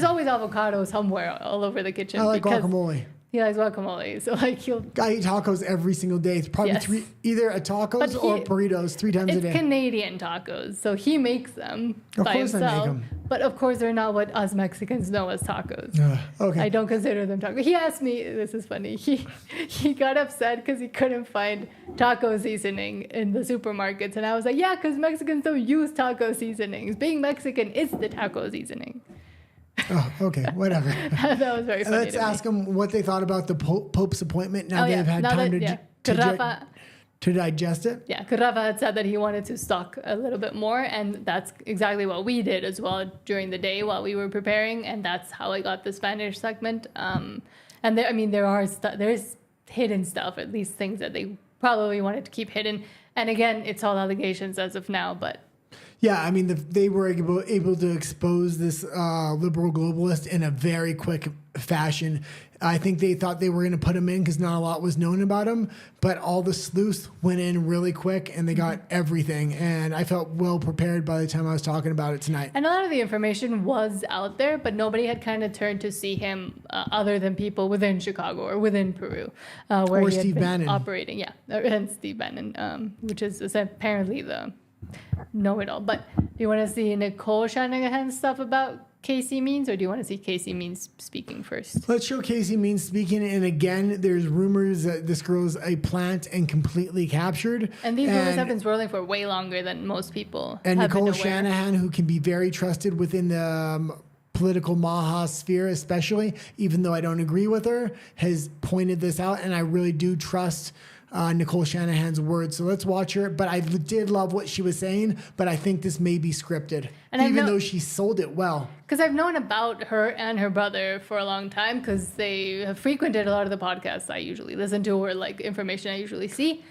always avocado somewhere all over the kitchen. I like guacamole. He likes guacamole, so I eat tacos every single day. It's probably either a tacos or burritos 3 times a day. It's Canadian tacos, so he makes them by himself. I make them. But of course, they're not what us Mexicans know as tacos. Okay. I don't consider them tacos. He asked me, this is funny. He got upset because he couldn't find taco seasoning in the supermarkets, and I was like, yeah, because Mexicans don't use taco seasonings. Being Mexican is the taco seasoning. Oh, okay, whatever. That was very funny. Let's ask them what they thought about the Pope's appointment. Now they've had time to digest it. Yeah, because Rafa had said that he wanted to stock a little bit more, and that's exactly what we did as well during the day while we were preparing, and that's how I got the Spanish segment. And there's hidden stuff, at least things that they probably wanted to keep hidden. And again, it's all allegations as of now, but. Yeah, I mean, they were able to expose this liberal globalist in a very quick fashion. I think they thought they were going to put him in because not a lot was known about him, but all the sleuths went in really quick and they got everything. And I felt well prepared by the time I was talking about it tonight. And a lot of the information was out there, but nobody had kind of turned to see him other than people within Chicago or within Peru, where he had been operating. Yeah, and Steve Bannon, which is apparently the know-it-all. But do you want to see Nicole Shanahan stuff about Casey Means, or do you want to see Casey Means speaking first? Let's show Casey Means speaking. And again, there's rumors that this girl is a plant and completely captured. And these rumors have been swirling for way longer than most people. And Nicole Shanahan, who can be very trusted within the political Maha sphere, especially, even though I don't agree with her, has pointed this out. And I really do trust Nicole Shanahan's words. So let's watch her. But I did love what she was saying, but I think this may be scripted, and even though she sold it well. Because I've known about her and her brother for a long time because they have frequented a lot of the podcasts I usually listen to or like information I usually see.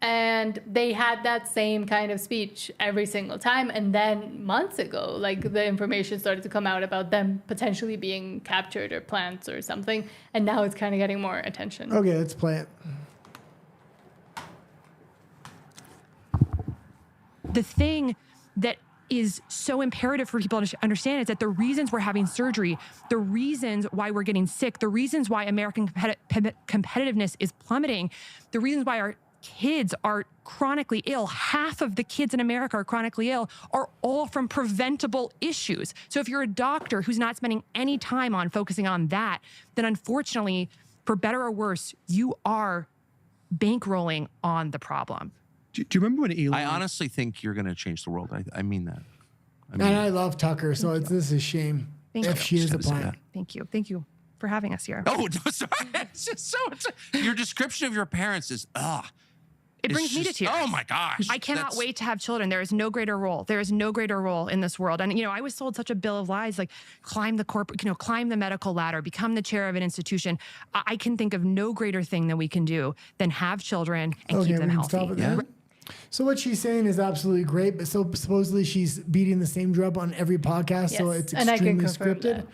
And they had that same kind of speech every single time. And then months ago, like the information started to come out about them potentially being captured or plants or something. And now it's kind of getting more attention. Okay, let's play it. The thing that is so imperative for people to understand is that the reasons we're having surgery, the reasons why we're getting sick, the reasons why American competitiveness is plummeting, the reasons why our kids are chronically ill, half of the kids in America are chronically ill, are all from preventable issues. So if you're a doctor who's not spending any time on focusing on that, then unfortunately, for better or worse, you are bankrolling on the problem. Do you remember when Elon? I honestly think you're going to change the world. I mean that. And I love Tucker, so this is a shame Thank if you. she is Just gotta say applying. that. Thank you for having us here. Oh, no, sorry. It's just so. Your description of your parents is It brings me to tears. Oh my gosh! I cannot wait to have children. There is no greater role. There is no greater role in this world. And, I was sold such a bill of lies, like climb the climb the medical ladder, become the chair of an institution. I can think of no greater thing that we can do than have children and keep them we can healthy. stop it there. So what she's saying is absolutely great, but supposedly she's beating the same drum on every podcast, so Yes, it's and I can extremely confirm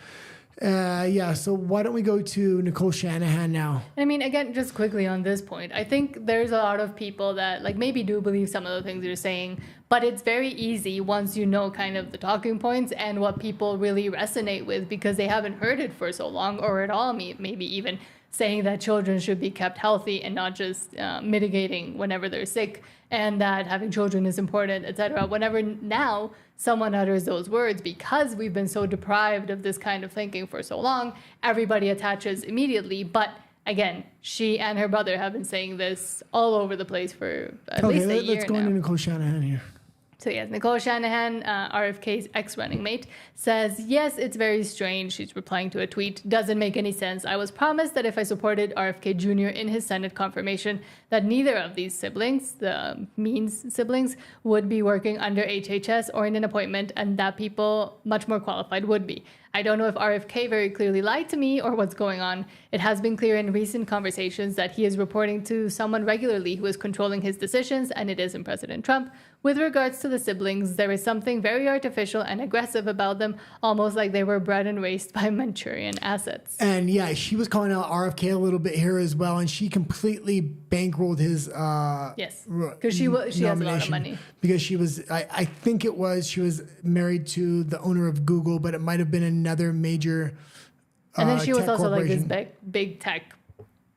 scripted. So why don't we go to Nicole Shanahan now? I mean, again, just quickly on this point, I think there's a lot of people that maybe do believe some of the things you're saying, but it's very easy once you know kind of the talking points and what people really resonate with because they haven't heard it for so long or at all, maybe even saying that children should be kept healthy and not just mitigating whenever they're sick and that having children is important, etc. Whenever now someone utters those words, because we've been so deprived of this kind of thinking for so long, everybody attaches immediately. But again, she and her brother have been saying this all over the place for at least a year let's go now. into Nicole Shanahan here. So yes, Nicole Shanahan, RFK's ex-running mate, says, yes, it's very strange. She's replying to a tweet. Doesn't make any sense. I was promised that if I supported RFK Jr. in his Senate confirmation, that neither of these siblings, the Means siblings, would be working under HHS or in an appointment, and that people much more qualified would be. I don't know if RFK very clearly lied to me or what's going on. It has been clear in recent conversations that he is reporting to someone regularly who is controlling his decisions, and it isn't President Trump. With regards to the siblings, there is something very artificial and aggressive about them, almost like they were bred and raised by Manchurian assets. And yeah, she was calling out RFK a little bit here as well, and she completely bankrolled his Yes, because she has a lot of money. Because she was, I think it was, she was married to the owner of Google, but it might have been another major And then she was tech also like this corporation. big tech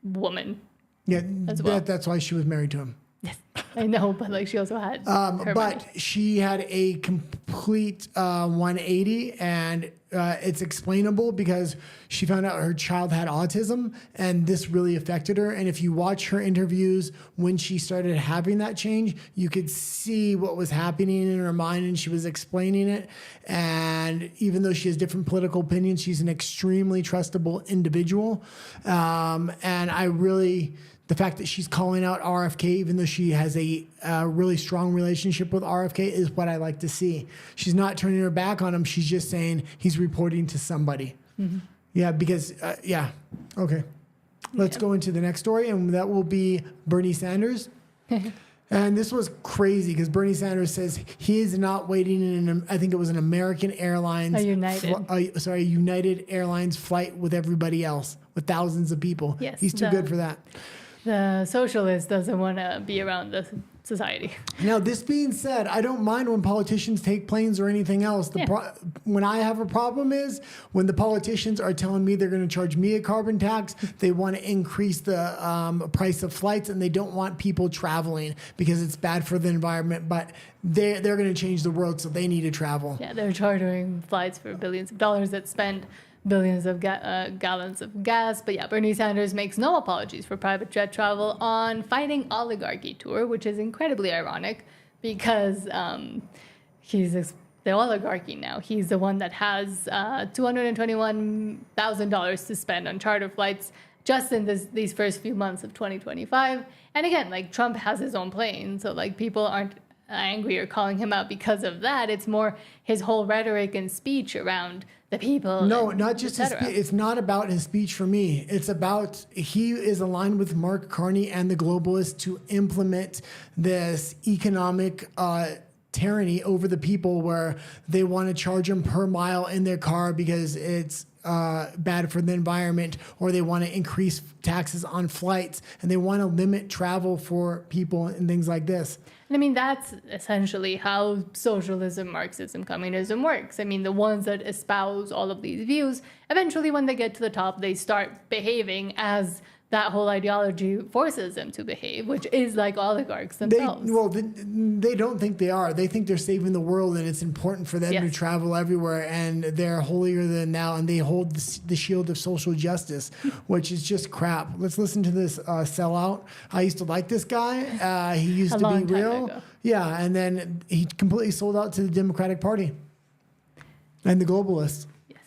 woman. Yeah, as well. that's why she was married to him. Yes, I know, but she also had her money. But she had a complete 180, and it's explainable because she found out her child had autism, and this really affected her. And if you watch her interviews when she started having that change, you could see what was happening in her mind, and she was explaining it. And even though she has different political opinions, she's an extremely trustable individual. And I really... The fact that she's calling out RFK, even though she has a really strong relationship with RFK, is what I like to see. She's not turning her back on him. She's just saying he's reporting to somebody. Mm-hmm. Yeah, because, Okay. Let's go into the next story, and that will be Bernie Sanders. And this was crazy because Bernie Sanders says he is not waiting in, I think it was an American Airlines. A United. A United Airlines flight with everybody else, with thousands of people. Yes, He's too good for that. The socialist doesn't want to be around the society. Now, this being said, I don't mind when politicians take planes or anything else. When I have a problem is when the politicians are telling me they're going to charge me a carbon tax, they want to increase the price of flights, and they don't want people traveling because it's bad for the environment. But they're going to change the world, so they need to travel. Yeah, they're chartering flights for billions of dollars that spend billions of gallons of gas. But yeah, Bernie Sanders makes no apologies for private jet travel on Fighting Oligarchy tour, which is incredibly ironic because he's the oligarchy now. He's the one that has $221,000 to spend on charter flights just in these first few months of 2025. And again, Trump has his own plane, so people aren't angry or calling him out because of that. It's more his whole rhetoric and speech around the people. No, not just his speech. It's not about his speech for me. It's about he is aligned with Mark Carney and the globalists to implement this economic tyranny over the people where they want to charge them per mile in their car because it's bad for the environment, or they want to increase taxes on flights, and they want to limit travel for people and things like this. And I mean, that's essentially how socialism, Marxism, communism works. I mean, the ones that espouse all of these views, eventually when they get to the top, they start behaving as that whole ideology forces them to behave, which is like oligarchs themselves. They don't think they are. They think they're saving the world, and it's important for them to travel everywhere, and they're holier than thou, and they hold the shield of social justice, which is just crap. Let's listen to this sellout. I used to like this guy. He used to be real. Ago. Yeah, and then he completely sold out to the Democratic Party and the globalists. Yes.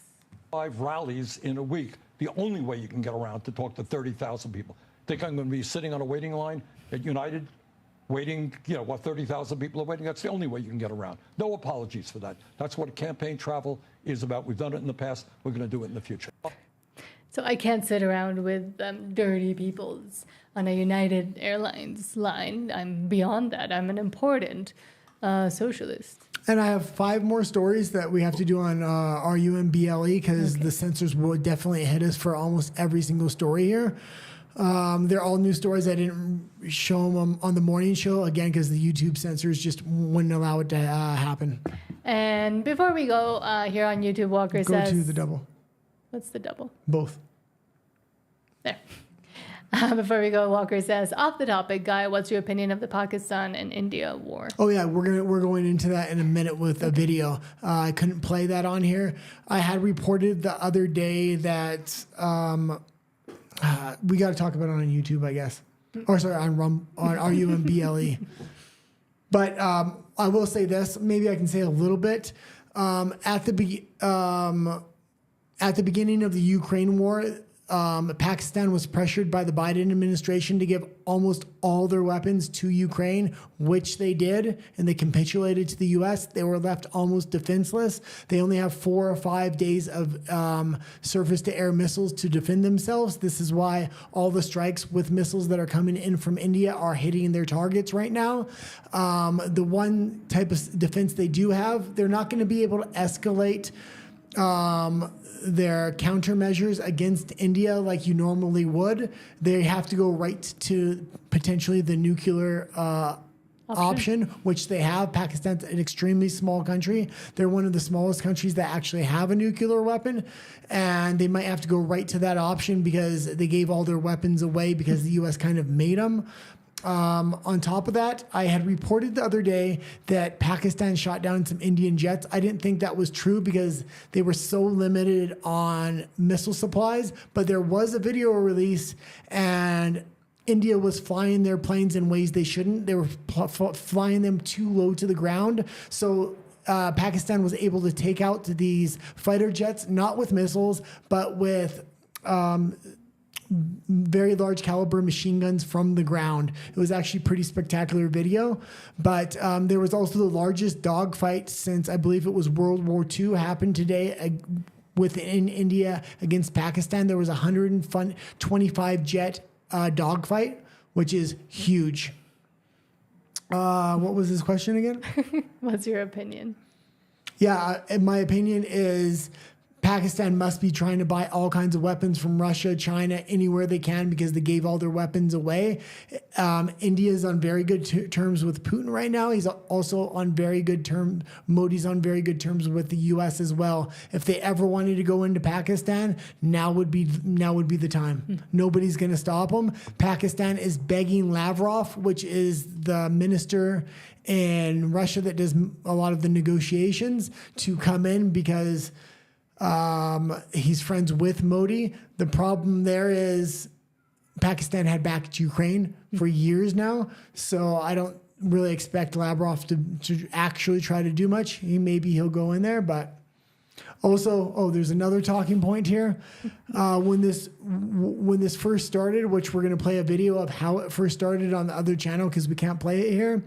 5 rallies in a week. The only way you can get around to talk to 30,000 people. Think I'm going to be sitting on a waiting line at United, waiting, 30,000 people are waiting? That's the only way you can get around. No apologies for that. That's what campaign travel is about. We've done it in the past. We're going to do it in the future. So I can't sit around with dirty peoples on a United Airlines line. I'm beyond that. I'm an important socialist. And I have 5 more stories that we have to do on RUMBLE because the censors will definitely hit us for almost every single story here. They're all new stories. I didn't show them on the morning show, again, because the YouTube censors just wouldn't allow it to happen. And before we go, here on YouTube, Walker says... Go to the double. What's the double? Both. There. Before we go, Walker says, off the topic, Guy, what's your opinion of the Pakistan and India war? Oh yeah, we're going into that in a minute with a video. I couldn't play that on here. I had reported the other day that we got to talk about it on YouTube, I guess. Or sorry, on RUMBLE. But I will say this. Maybe I can say a little bit. At the beginning of the Ukraine war, Pakistan was pressured by the Biden administration to give almost all their weapons to Ukraine, which they did, and they capitulated to the U.S. They were left almost defenseless. They only have 4 or 5 days of surface-to-air missiles to defend themselves. This is why all the strikes with missiles that are coming in from India are hitting their targets right now. The one type of defense they do have, they're not going to be able to escalate their countermeasures against India like you normally would. They have to go right to potentially the nuclear option, which they have. Pakistan's an extremely small country. They're one of the smallest countries that actually have a nuclear weapon, and they might have to go right to that option because they gave all their weapons away because the U.S. kind of made them. On top of that, I had reported the other day that Pakistan shot down some Indian jets. I didn't think that was true because they were so limited on missile supplies, but there was a video release and India was flying their planes in ways they shouldn't. They were flying them too low to the ground. So Pakistan was able to take out these fighter jets, not with missiles, but with very large caliber machine guns from the ground. It was actually a pretty spectacular video, but there was also the largest dogfight since I believe it was World War II happened today within India against Pakistan. There was 125 jet dogfight, which is huge. What was his question again? What's your opinion? Yeah, my opinion is Pakistan must be trying to buy all kinds of weapons from Russia, China, anywhere they can because they gave all their weapons away. India is on very good terms with Putin right now. He's also on very good terms. Modi's on very good terms with the U.S. as well. If they ever wanted to go into Pakistan, now would be the time. Nobody's going to stop them. Pakistan is begging Lavrov, which is the minister in Russia that does a lot of the negotiations, to come in because he's friends with Modi. The problem there is Pakistan had backed Ukraine for years now, so I don't really expect Lavrov to actually try to do much. Maybe he'll go in there, but also, there's another talking point here. When this first started, which we're going to play a video of how it first started on the other channel because we can't play it here.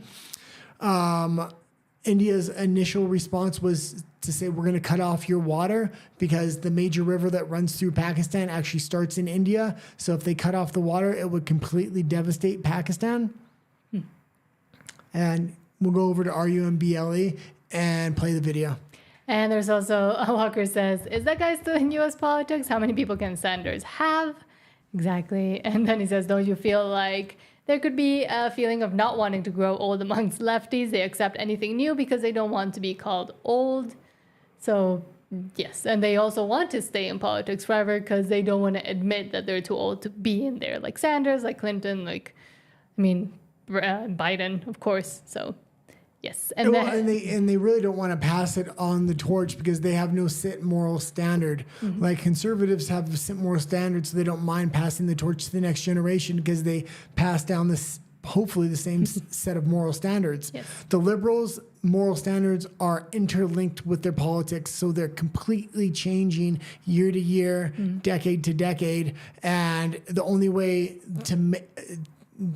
India's initial response was to say, we're going to cut off your water because the major river that runs through Pakistan actually starts in India. So if they cut off the water, it would completely devastate Pakistan. And we'll go over to RUMBLE and play the video. And there's also, Walker says, is that guy still in U.S. politics? How many people can Sanders have? Exactly. And then he says, don't you feel like there could be a feeling of not wanting to grow old amongst lefties? They accept anything new because they don't want to be called old. So Yes, and they also want to stay in politics forever because they don't want to admit that they're too old to be in there, like Sanders, like Clinton, Biden, of course. So, yes, and they really don't want to pass it on the torch because they have no set moral standard. Like conservatives have a set moral standard, so they don't mind passing the torch to the next generation because they pass down this. Hopefully the same set of moral standards. Yes. The liberals' moral standards are interlinked with their politics, so they're completely changing year to year, decade to decade, and the only way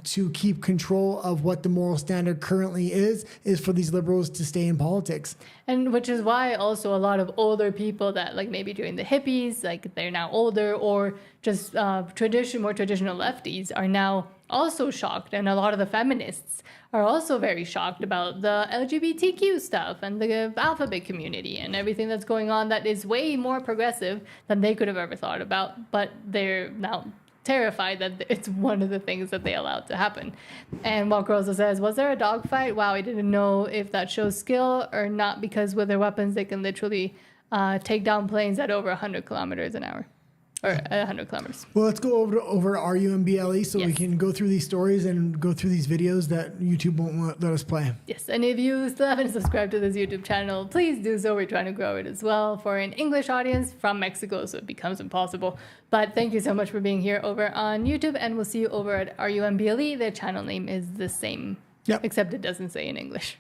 to keep control of what the moral standard currently is for these liberals to stay in politics. And which is why also a lot of older people that like maybe during the hippies, like they're now older, or just more traditional lefties are now also shocked. And a lot of the feminists are also very shocked about the LGBTQ stuff and the alphabet community and everything that's going on that is way more progressive than they could have ever thought about. But they're now terrified that it's one of the things that they allowed to happen. And Walker also says, was there a dogfight? Wow, I didn't know if that shows skill or not, because with their weapons, they can literally take down planes at over 100 kilometers an hour. Or 100 kilometers. Well, let's go over to RUMBLE so we can go through these stories and go through these videos that YouTube won't let us play. Yes, and if you still haven't subscribed to this YouTube channel, please do so. We're trying to grow it as well for an English audience from Mexico, so it becomes impossible. But thank you so much for being here over on YouTube, and we'll see you over at RUMBLE. Their channel name is the same, except it doesn't say in English.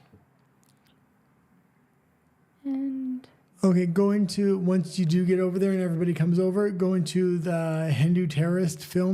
And... okay, once you do get over there and everybody comes over, go into the Hindu terrorist film